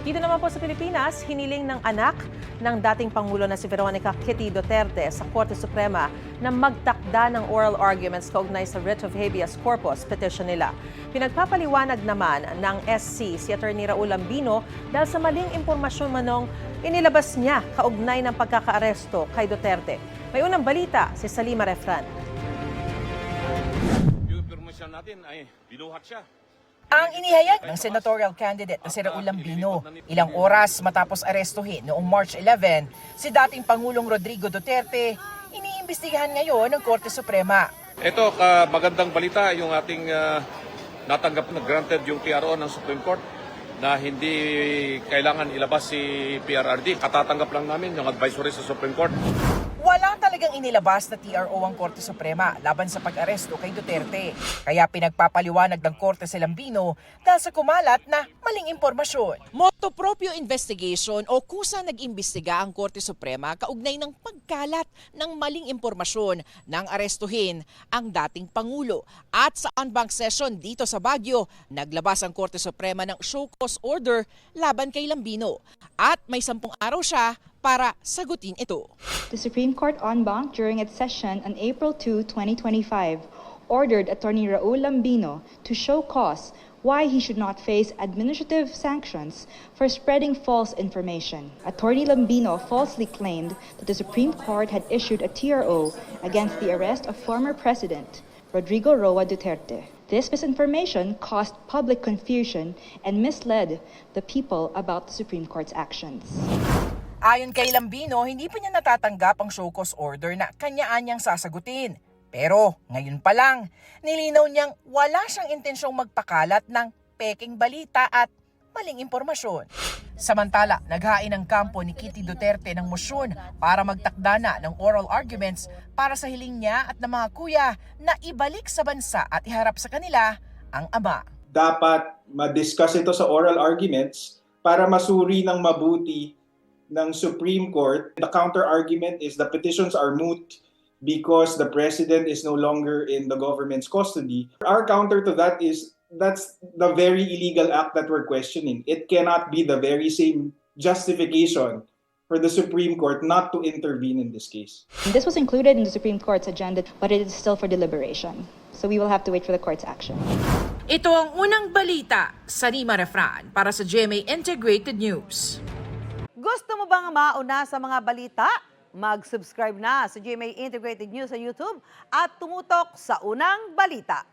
Dito naman po sa Pilipinas, hiniling ng anak ng dating Pangulo na si Veronica Kitty Duterte sa Korte Suprema na magtakda ng oral arguments kaugnay sa writ of habeas corpus petition nila. Pinagpapaliwanag naman ng SC si Atty. Raul Lambino dahil sa maling impormasyon manong inilabas niya kaugnay ng pagkakaaresto kay Duterte. May unang balita si Salima Refran. Yung impormasyon natin ay binuhat siya. Ang inihayag ng senatorial candidate na si Raul Lambino ilang oras matapos arestuhin noong March 11, si dating Pangulong Rodrigo Duterte, iniimbestigahan ngayon ng Korte Suprema. Ito, magandang balita yung ating natanggap na granted yung PRO ng Supreme Court na hindi kailangan ilabas si PRRD. Katatanggap lang namin yung advisory sa Supreme Court. Wala talagang inilabas na TRO ang Korte Suprema laban sa pag-aresto kay Duterte. Kaya pinagpapaliwanag ng Korte si Lambino dahil sa kumalat na maling impormasyon. Motopropyo investigation o kusa nag-imbestiga ang Korte Suprema kaugnay ng pagkalat ng maling impormasyon nang arestuhin ang dating Pangulo. At sa en banc session dito sa Baguio, naglabas ang Korte Suprema ng show cause order laban kay Lambino. At may 10 araw siya para sagutin ito. The Supreme Court en banc during its session on April 2, 2025, ordered Attorney Raul Lambino to show cause why he should not face administrative sanctions for spreading false information. Attorney Lambino falsely claimed that the Supreme Court had issued a TRO against the arrest of former President Rodrigo Roa Duterte. This misinformation caused public confusion and misled the people about the Supreme Court's actions. Ayon kay Lambino, hindi pa niya natatanggap ang show cause order na kanyaan niyang sasagutin. Pero ngayon pa lang, nilinaw niyang wala siyang intensyong magpakalat ng peking balita at maling impormasyon. Samantala, naghain ang kampo ni Kitty Duterte ng mosyón para magtakda na ng oral arguments para sa hiling niya at ng mga kuya na ibalik sa bansa at iharap sa kanila ang ama. Dapat ma-discuss ito sa oral arguments para masuri ng mabuti ng Supreme Court. The counter-argument is the petitions are moot because the president is no longer in the government's custody. Our counter to that is that's the very illegal act that we're questioning. It cannot be the very same justification for the Supreme Court not to intervene in this case. This was included in the Supreme Court's agenda, but it is still for deliberation. So we will have to wait for the court's action. Ito ang unang balita sa Salima Refran para sa GMA Integrated News. Gusto mo bang mauna sa mga balita? Mag-subscribe na sa GMA Integrated News sa YouTube at tumutok sa unang balita.